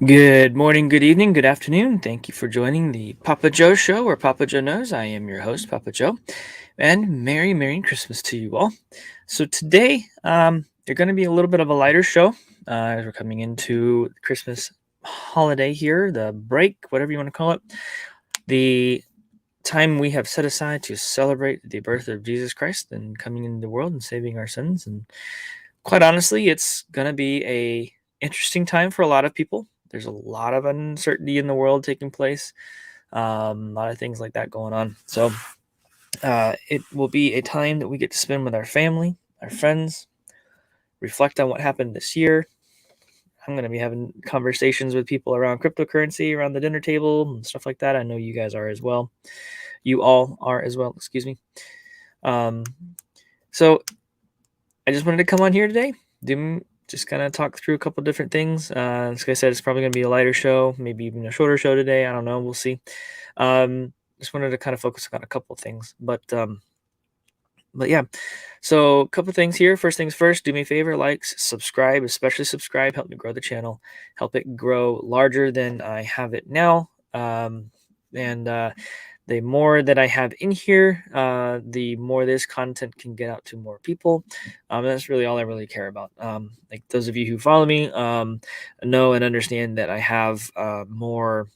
Good morning, good evening, good afternoon. Thank you for joining the Papa Joe Show, where Papa Joe knows. I am your host, Papa Joe, and Merry Christmas to you all. So today, they're going to be a little bit of a lighter show as we're coming into the Christmas holiday here, the break, whatever you want to call it, the time we have set aside to celebrate the birth of Jesus Christ and coming into the world and saving our sins. And quite honestly, it's going to be a interesting time for a lot of people. There's a lot of uncertainty in the world taking place, a lot of things like that going on. So it will be a time that we get to spend with our family, our friends, reflect on what happened this year. I'm going to be having conversations with people around cryptocurrency, around the dinner table, and stuff like that. I know you guys are as well. You all are as well, excuse me. So I just wanted to come on here today, just kind of talk through a couple different things. Like I said, it's probably going to be a lighter show, maybe even a shorter show today. I don't know. We'll see. Just wanted to kind of focus on a couple things, but yeah. So a couple things here. First things first, do me a favor, like, subscribe, especially subscribe. Help me grow the channel. Help it grow larger than I have it now. And the more that I have in here, the more this content can get out to more people. That's really all I really care about. Like those of you who follow me know and understand that I have more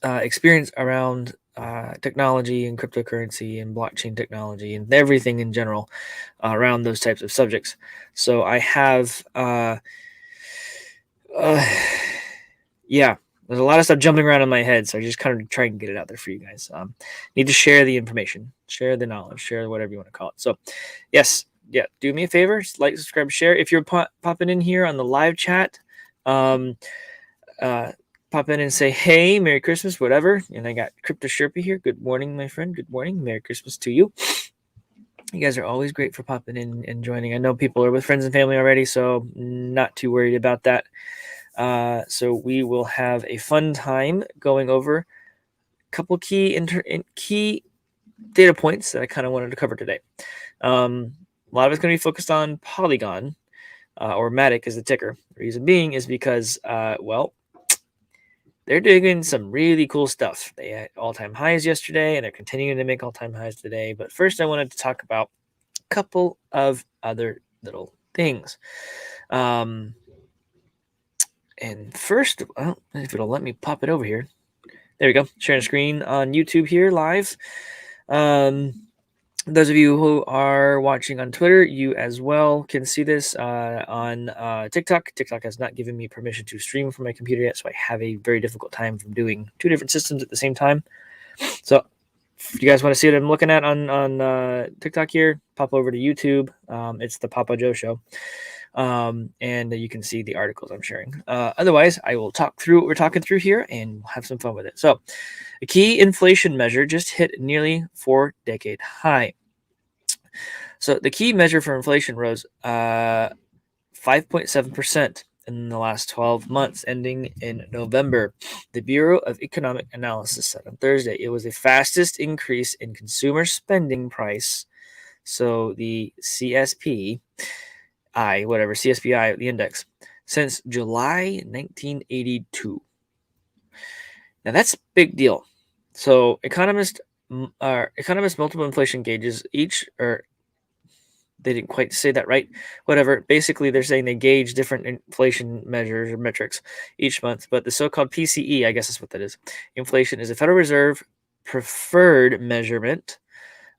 experience around technology and cryptocurrency and blockchain technology and everything in general around those types of subjects. So I have, yeah, there's a lot of stuff jumping around in my head, so I just kind of try and get it out there for you guys. Need to share the information, share the knowledge, share whatever you want to call it. So, yes, yeah, do me a favor, like, subscribe, share. If you're popping in here on the live chat, pop in and say, hey, Merry Christmas, whatever. And I got Crypto Sherpa here. Good morning, my friend. Good morning. Merry Christmas to you. You guys are always great for popping in and joining. I know people are with friends and family already, so not too worried about that. So we will have a fun time going over a couple key data points that I kind of wanted to cover today. A lot of it's going to be focused on Polygon, or Matic is the ticker. The reason being is because, they're doing some really cool stuff. They had all-time highs yesterday, and they're continuing to make all-time highs today. But first, I wanted to talk about a couple of other little things. And first, well, if it'll let me pop it over here. There we go. Sharing a screen on YouTube here live. Those of you who are watching on Twitter, you as well can see this on TikTok. TikTok has not given me permission to stream from my computer yet, so I have a very difficult time from doing two different systems at the same time. So if you guys want to see what I'm looking at on TikTok here, pop over to YouTube. It's the Papa Joe Show. And you can see the articles I'm sharing. Otherwise, I will talk through what we're talking through here and have some fun with it. So, a key inflation measure just hit nearly 4-decade high. So, the key measure for inflation rose 5.7% in the last 12 months, ending in November. The Bureau of Economic Analysis said on Thursday it was the fastest increase in consumer spending price. So, the CSP. CSPI, the index, since July 1982. Now that's a big deal. So economists multiple inflation gauges they didn't quite say that right. Whatever. Basically, they're saying they gauge different inflation measures or metrics each month. But the so-called PCE, I guess that's what that is. Inflation is a Federal Reserve preferred measurement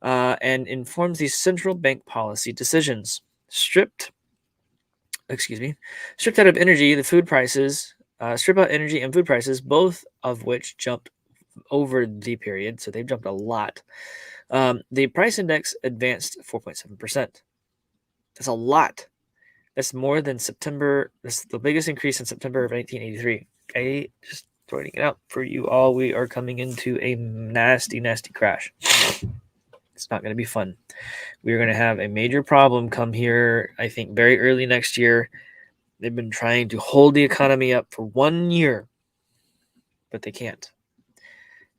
and informs these central bank policy decisions. Stripped out of energy, strip out energy and food prices, both of which jumped over the period. So they've jumped a lot. The price index advanced 4.7%. That's a lot. That's more than September. That's the biggest increase in September of 1983. Okay, just throwing it out for you all. We are coming into a nasty, nasty crash. It's not going to be fun. We're going to have a major problem come here, I think, very early next year. They've been trying to hold the economy up for 1 year, but they can't.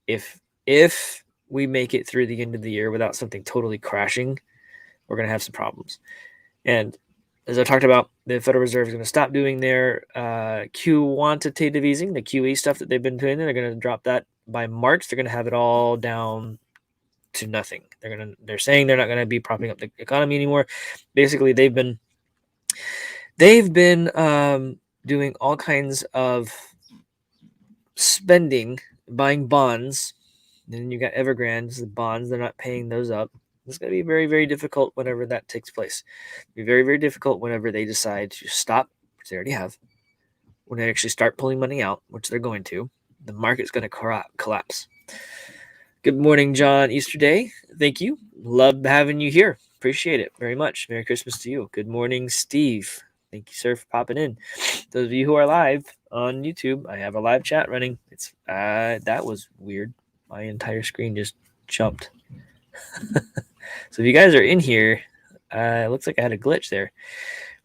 If we make it through the end of the year without something totally crashing, we're going to have some problems. And as I talked about, the Federal Reserve is going to stop doing their quantitative easing, the QE stuff that they've been doing. They're going to drop that by March. They're going to have it all down to nothing. They're saying they're not going to be propping up the economy anymore. Basically, they've been doing all kinds of spending, buying bonds. And then you got Evergrande's, the bonds. They're not paying those up. It's going to be very, very difficult whenever that takes place. It'll be very, very difficult whenever they decide to stop, which they already have. When they actually start pulling money out, which they're going to, the market's going to collapse. Good morning, John Easter Day. Thank you. Love having you here. Appreciate it very much. Merry Christmas to you. Good morning, Steve. Thank you, sir, for popping in. Those of you who are live on YouTube, I have a live chat running. It's that was weird. My entire screen just jumped. So if you guys are in here, it looks like I had a glitch there.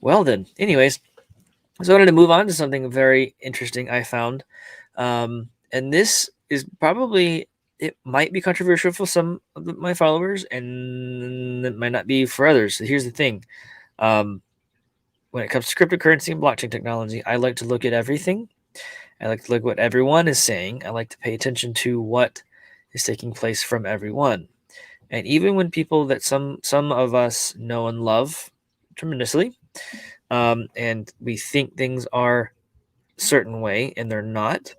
Well then, anyways, so I wanted to move on to something very interesting I found. And this is probably, it might be controversial for some of my followers, and it might not be for others. So here's the thing. When it comes to cryptocurrency and blockchain technology, I like to look at everything. I like to look at what everyone is saying. I like to pay attention to what is taking place from everyone. And even when people that some of us know and love tremendously, and we think things are a certain way and they're not,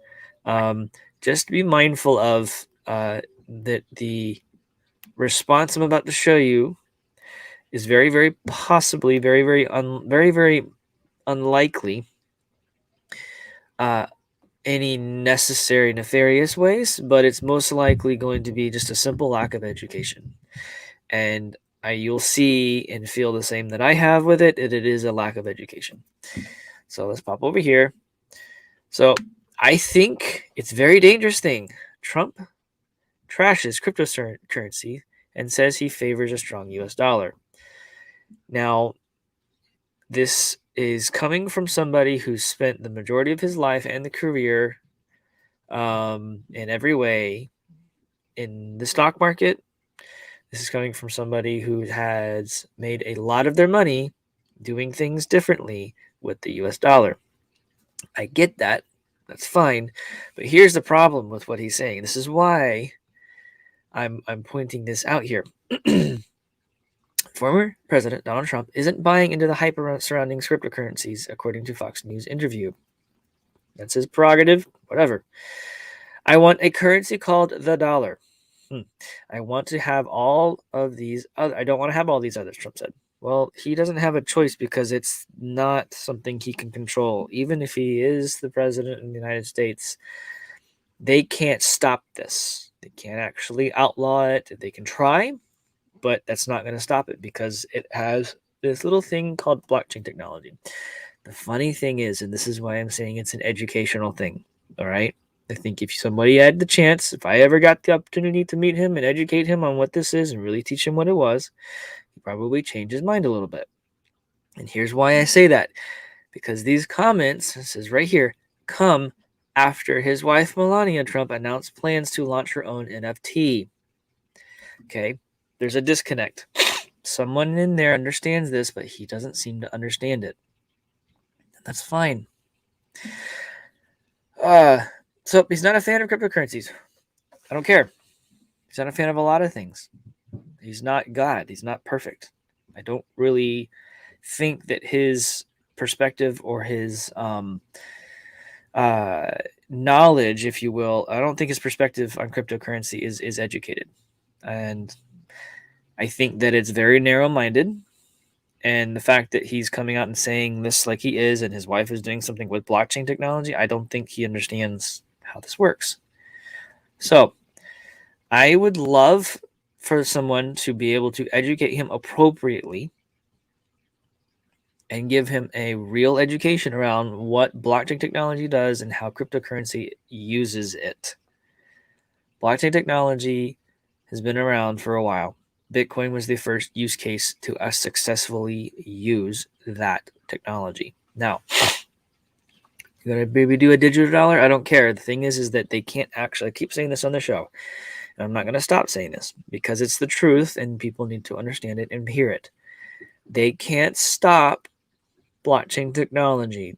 just be mindful of that the response I'm about to show you is very, very possibly very, very unlikely any necessary nefarious ways, but it's most likely going to be just a simple lack of education. And you'll see and feel the same that I have with it, that it is a lack of education. So let's pop over here. So I think it's a very dangerous thing. Trump trashes cryptocurrency and says he favors a strong US dollar. Now, this is coming from somebody who's spent the majority of his life and the career in every way in the stock market. This is coming from somebody who has made a lot of their money doing things differently with the US dollar. I get that. That's fine. But here's the problem with what he's saying. This is why I'm pointing this out here. Former President Donald Trump isn't buying into the hype surrounding cryptocurrencies, according to Fox News interview. That's his prerogative, whatever. I want a currency called the dollar. I want to have all of these other, I don't want to have all these others, Trump said. Well, he doesn't have a choice because it's not something he can control. Even if he is the president of the United States, they can't stop this. They can't actually outlaw it. They can try, but that's not going to stop it because it has this little thing called blockchain technology. The funny thing is, and this is why I'm saying it's an educational thing, all right? I think if somebody had the chance, if I ever got the opportunity to meet him and educate him on what this is and really teach him what it was, he'd probably change his mind a little bit. And here's why I say that. Because these comments, it says right here, come after his wife Melania Trump announced plans to launch her own NFT. Okay, there's a disconnect. Someone in there understands this, but he doesn't seem to understand it. That's fine. So he's not a fan of cryptocurrencies. I don't care. He's not a fan of a lot of things. He's not God. He's not perfect. I don't really think that his perspective or his knowledge, if you will, I don't think his perspective on cryptocurrency is educated. And I think that it's very narrow-minded. And the fact that he's coming out and saying this like he is and his wife is doing something with blockchain technology, I don't think he understands how this works. So I would love for someone to be able to educate him appropriately and give him a real education around what blockchain technology does and how cryptocurrency uses it. Blockchain technology has been around for a while. Bitcoin was the first use case to us successfully use that technology. Now, you're going to maybe do a digital dollar? I don't care. The thing is that they can't actually, I keep saying this on the show, and I'm not going to stop saying this because it's the truth and people need to understand it and hear it. They can't stop blockchain technology.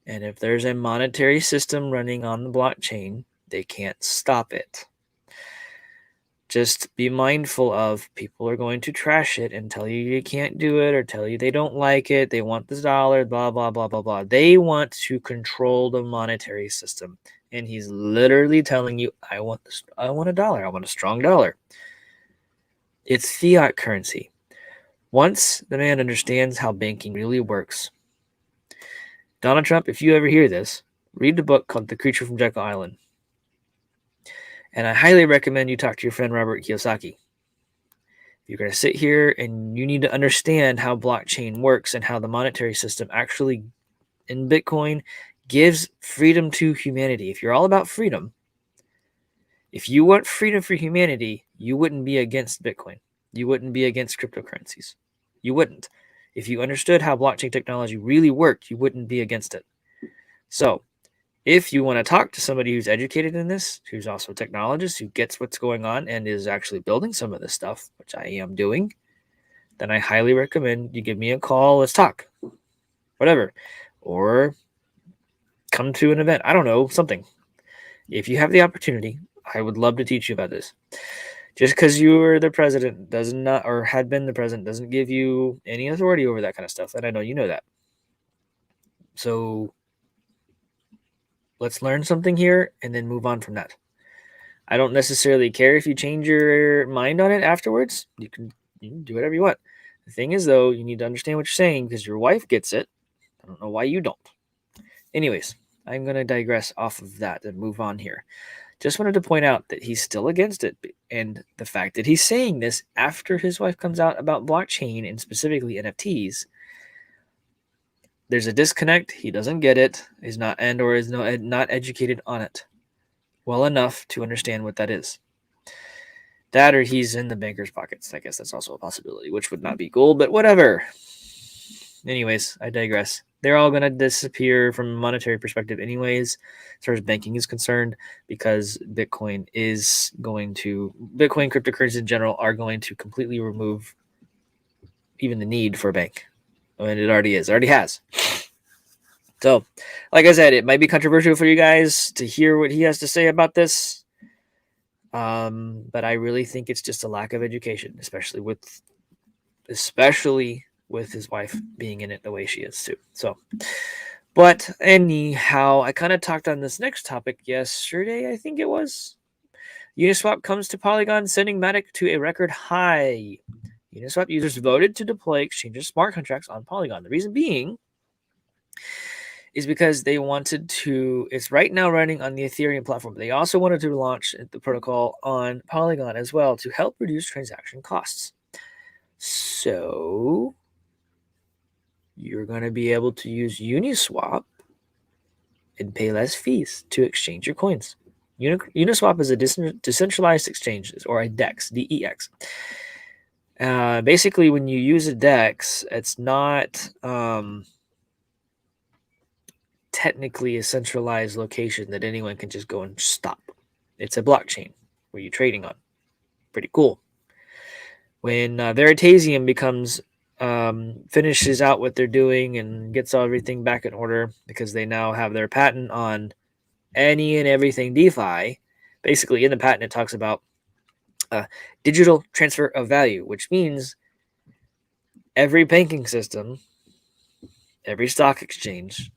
And if there's a monetary system running on the blockchain, they can't stop it. Just be mindful of people are going to trash it and tell you can't do it or tell you they don't like it. They want the dollar, blah, blah, blah, blah, blah. They want to control the monetary system. And he's literally telling you, I want a dollar. I want a strong dollar. It's fiat currency. Once the man understands how banking really works, Donald Trump, if you ever hear this, read the book called The Creature from Jekyll Island. And I highly recommend you talk to your friend Robert Kiyosaki. If you're going to sit here and you need to understand how blockchain works and how the monetary system actually in Bitcoin gives freedom to humanity. If you're all about freedom, if you want freedom for humanity, you wouldn't be against Bitcoin. You wouldn't be against cryptocurrencies. You wouldn't. If you understood how blockchain technology really worked, you wouldn't be against it. So, if you want to talk to somebody who's educated in this, who's also a technologist, who gets what's going on and is actually building some of this stuff, which I am doing, then I highly recommend you give me a call. Let's talk. Whatever. Or come to an event. I don't know, something. If you have the opportunity, I would love to teach you about this. Just because you were the president does not, or had been the president, doesn't give you any authority over that kind of stuff. And I know you know that. So let's learn something here and then move on from that. I don't necessarily care if you change your mind on it afterwards. You can do whatever you want. The thing is, though, you need to understand what you're saying because your wife gets it. I don't know why you don't. Anyways, I'm going to digress off of that and move on here. Just wanted to point out that he's still against it. And the fact that he's saying this after his wife comes out about blockchain and specifically NFTs, there's a disconnect. He doesn't get it. He's not not educated on it well enough to understand what that is. That or he's in the banker's pockets. I guess that's also a possibility, which would not be cool, but whatever. Anyways, I digress. They're all going to disappear from a monetary perspective anyways, as far as banking is concerned, because Bitcoin, cryptocurrencies in general are going to completely remove even the need for a bank. I mean, it already has. So, like I said, it might be controversial for you guys to hear what he has to say about this. But I really think it's just a lack of education, especially with his wife being in it the way she is too. So, but anyhow, I kind of talked on this next topic yesterday, I think it was. Uniswap comes to Polygon, sending Matic to a record high. Uniswap users voted to deploy exchanges smart contracts on Polygon. The reason being is because they wanted to, it's right now running on the Ethereum platform. They also wanted to launch the protocol on Polygon as well to help reduce transaction costs. So you're going to be able to use Uniswap and pay less fees to exchange your coins. Uniswap is a decentralized exchange, or a DEX, DEX. Basically, when you use a DEX, it's not technically a centralized location that anyone can just go and stop. It's a blockchain where you're trading on. Pretty cool. When Veritasium finishes out what they're doing and gets everything back in order, because they now have their patent on any and everything DeFi. Basically, in the patent, it talks about digital transfer of value, which means every banking system, every stock exchange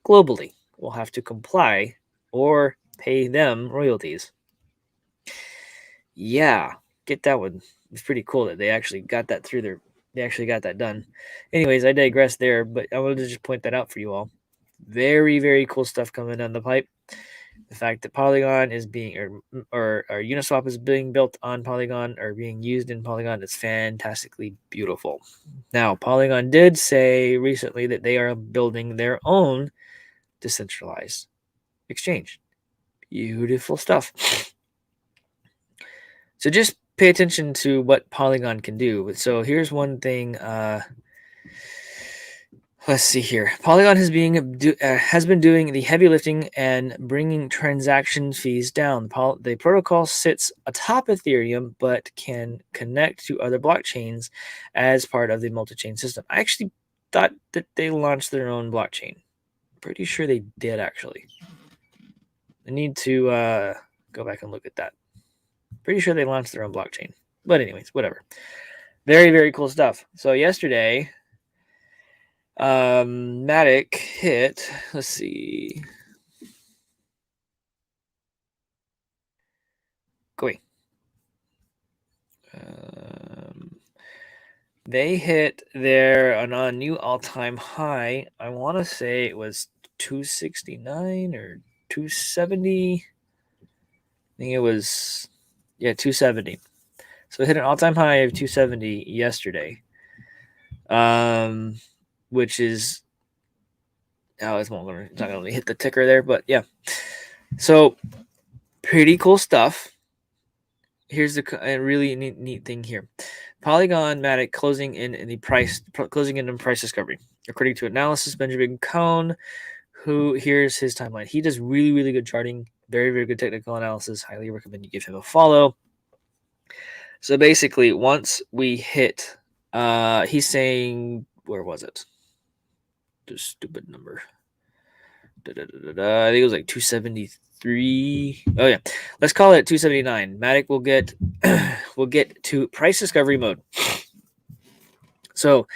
globally will have to comply or pay them royalties. Yeah, get that one. It's pretty cool that they actually got that they actually got that done. Anyways, I digress there, but I wanted to just point that out for you all. Very, very cool stuff coming down the pipe. The fact that Polygon is being, or Uniswap is being built on Polygon or being used in Polygon is fantastically beautiful. Now, Polygon did say recently that they are building their own decentralized exchange. Beautiful stuff. So just pay attention to what Polygon can do. So here's one thing. Let's see here. Polygon has been doing the heavy lifting and bringing transaction fees down. The protocol sits atop Ethereum, but can connect to other blockchains as part of the multi-chain system. I actually thought that they launched their own blockchain. Pretty sure they did, actually. I need to go back and look at that. Pretty sure they launched their own blockchain. But anyways, whatever. Very, very cool stuff. So yesterday, Matic hit, let's see. Go away. They hit their a new all-time high. I want to say it was 269 or 270. I think it was, 270. So it hit an all-time high of 270 yesterday. Which is, it's not going to hit the ticker there, but yeah. So pretty cool stuff. Here's a really neat thing here. Polygon Matic closing in price discovery. According to analysis, Benjamin Cohn, here's his timeline. He does really, really good charting, very, very good technical analysis. Highly recommend you give him a follow. So basically, once we hit, he's saying, where was it? The stupid number. I think it was like 273. Oh yeah, let's call it 279. Matic will get to price discovery mode. So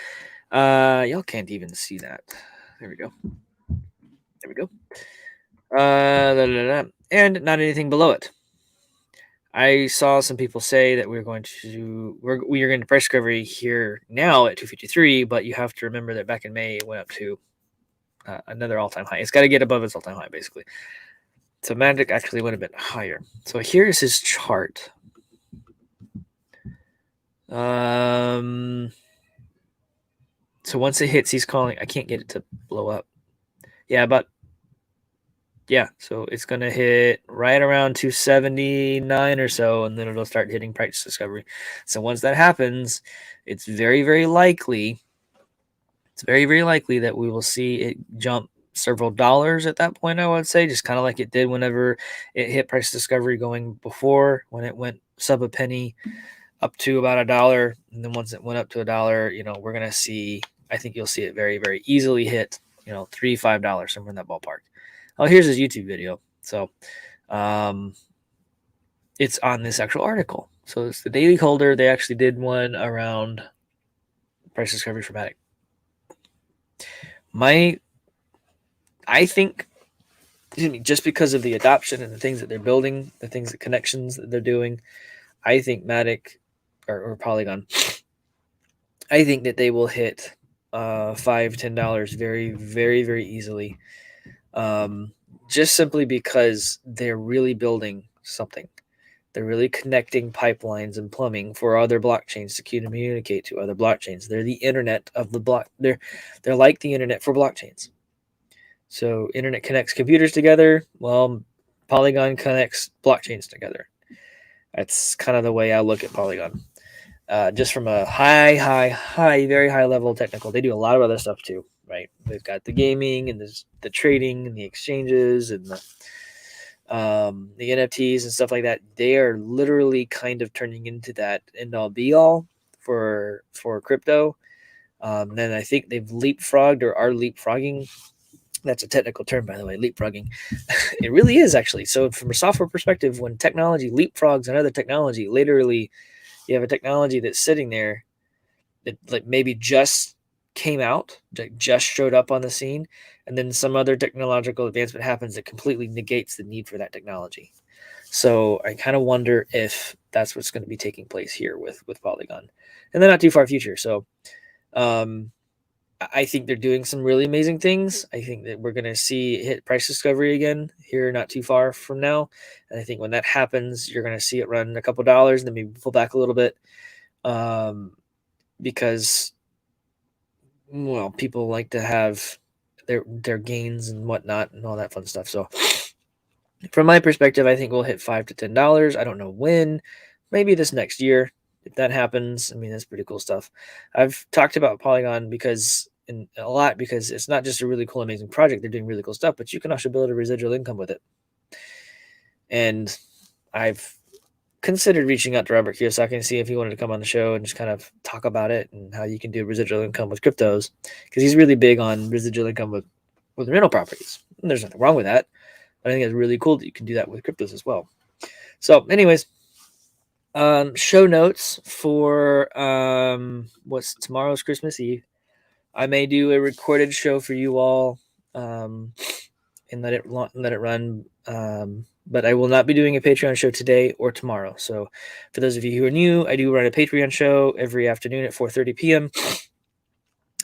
y'all can't even see that. There we go. And not anything below it. I saw some people say that we are going to price discovery here now at 253, but you have to remember that back in May it went up to another all-time high. It's got to get above its all-time high, basically. So Matic actually went a bit higher. So here's his chart. So once it hits, he's calling. I can't get it to blow up. So it's going to hit right around 279 or so, and then it'll start hitting price discovery. So once that happens, it's very, very likely that we will see it jump several dollars at that point, I would say, just kind of like it did whenever it hit price discovery going before, when it went sub a penny up to about $1. And then once it went up to $1, we're going to see, I think you'll see it very, very easily hit, $3, $5, somewhere in that ballpark. Oh, here's his YouTube video. So it's on this actual article. So it's the Daily Holder. They actually did one around price discovery for Matic. I think, just because of the adoption and the things that they're building, the connections that they're doing, I think Matic or Polygon, I think that they will hit $5, $10 very, very, very easily. Just simply because they're really building something. They're really connecting pipelines and plumbing for other blockchains to communicate to other blockchains. They're the internet of the block. They're like the internet for blockchains. So internet connects computers together. Well, Polygon connects blockchains together. That's kind of the way I look at Polygon. Just from a very high level technical. They do a lot of other stuff too, right? They've got the gaming and the trading and the exchanges and the NFTs and stuff like that. They are literally kind of turning into that end all be all for crypto. Then I think they've leapfrogged or are leapfrogging. That's a technical term, by the way, leapfrogging. It really is, actually. So from a software perspective, when technology leapfrogs another technology, literally you have a technology that's sitting there that like maybe just came out, just showed up on the scene, and then some other technological advancement happens that completely negates the need for that technology. So I kind of wonder if that's what's going to be taking place here with Polygon, and they're not too far future. So I think they're doing some really amazing things. I think that we're going to see hit price discovery again here not too far from now. And I think when that happens, you're going to see it run a couple dollars and then maybe pull back a little bit, because, well, people like to have their gains and whatnot and all that fun stuff. So from my perspective, I think we'll hit $5 to $10. I don't know when, maybe this next year. If that happens, I mean, that's pretty cool stuff. I've talked about Polygon because it's not just a really cool, amazing project. They're doing really cool stuff, but you can also build a residual income with it. And I've considered reaching out to Robert Kiyosaki and see if he wanted to come on the show and just kind of talk about it and how you can do residual income with cryptos, because he's really big on residual income with rental properties. And there's nothing wrong with that. But I think it's really cool that you can do that with cryptos as well. So, anyways, show notes for what's tomorrow's Christmas Eve. I may do a recorded show for you all, and let it run. But I will not be doing a Patreon show today or tomorrow. So, for those of you who are new, I do run a Patreon show every afternoon at 4:30 p.m.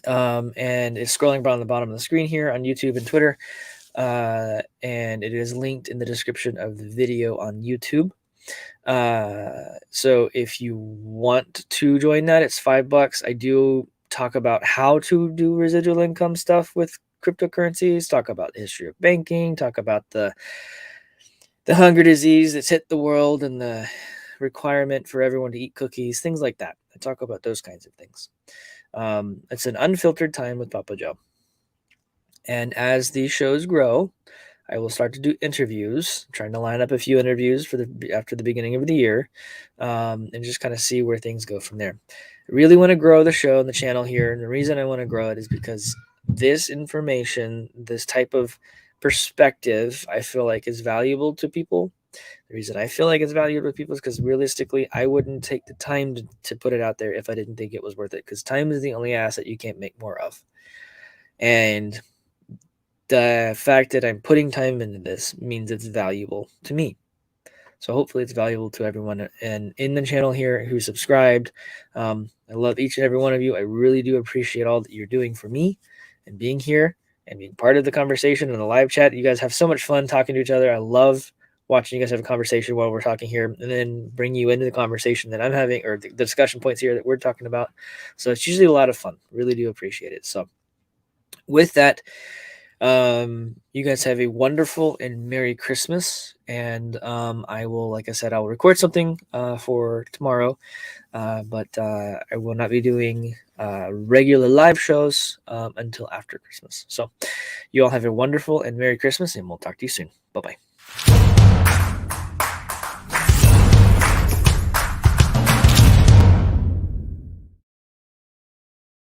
And it's scrolling down the bottom of the screen here on YouTube and Twitter. And it is linked in the description of the video on YouTube. So if you want to join that, it's $5. I do talk about how to do residual income stuff with cryptocurrencies, talk about the history of banking, talk about the hunger disease that's hit the world and the requirement for everyone to eat cookies, things like that. I talk about those kinds of things. It's an unfiltered time with Papa Joe. And as these shows grow, I will start to do interviews, trying to line up a few interviews for after the beginning of the year, and just kind of see where things go from there. I really want to grow the show and the channel here. And the reason I want to grow it is because this information, this type of perspective, I feel like is valuable to people. The reason I feel like it's valuable to people is because realistically, I wouldn't take the time to put it out there if I didn't think it was worth it, because time is the only asset you can't make more of. And the fact that I'm putting time into this means it's valuable to me. So hopefully it's valuable to everyone and in the channel here who subscribed. I love each and every one of you. I really do appreciate all that you're doing for me and being here and being part of the conversation in the live chat. You guys have so much fun talking to each other. I love watching you guys have a conversation while we're talking here, and then bring you into the conversation that I'm having, or the discussion points here that we're talking about. So it's usually a lot of fun. Really do appreciate it. So with that, you guys have a wonderful and Merry Christmas. And I will, like I said, I'll record something for tomorrow, but I will not be doing regular live shows until after Christmas. So you all have a wonderful and Merry Christmas, and we'll talk to you soon. Bye-bye.